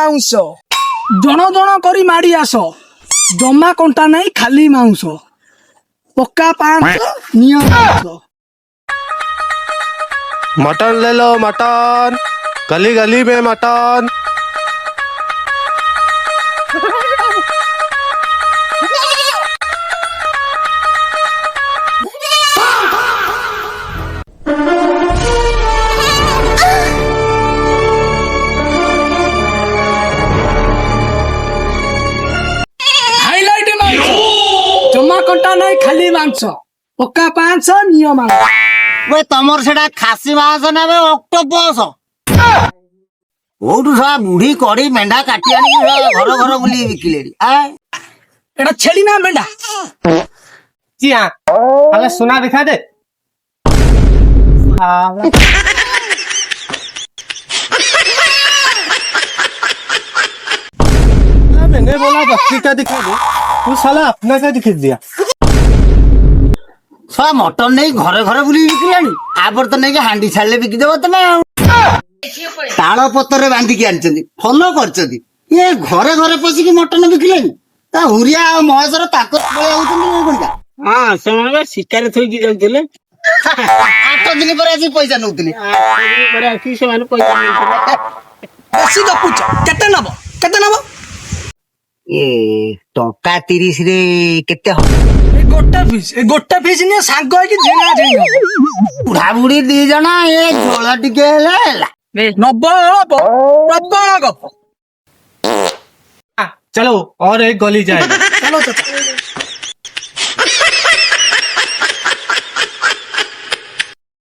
Bounce जण जण करी माड़ी आस जमा कंटा नहीं खाली माउंस पक्का 500 नियो माउंस। मटन ले लो मटन, गली गली में मटन। हाईलाइट माउंस जमा कंटा नहीं खाली माउंस पक्का 500 नियो माउंस। वे तमर सेटा खासी मांस ना बे ऑक्टोपस ओटू सा बुढ़ी कड़ी मेंढा काटी आनी घर घर बुली बिकिलेरी एटा छेली ना मेंढा जी हाँ, अरे सुना दिखा दे। मैंने बोला बकरी का दिखा दे, तू साला अपना का दिखा दिया। सा मटन नहीं घरे घरे बुली बिकिलानी आपर तो नहीं हांडी छाड़ले बिकी देबो तमे ताଳ ପତ୍ରରେ ବାନ୍ଧିକି ଆଣିଛନ୍ତି ଫଲୋ କରିଛନ୍ତି ये घरे घरे पशिकी मटन बिकिलेनी ता हुरिया ଆଉ ମହେଶର ତାକ ପଳେଇ ଆଉଛନ୍ତି କୋଣିକା। हाँ से शिकार थोड़ी जाऊले 8 दिन पर आसी पैसा नउतली बेसी गपुच केते नबो ए टका 30 रे केते हो ए गोटे फीस ने सांग है कि झेना झेना बुढ़ा बुढ़ी दी जना ए झोला टिके हेला प्रबल गप। चलो और एक गोली जाए। चलो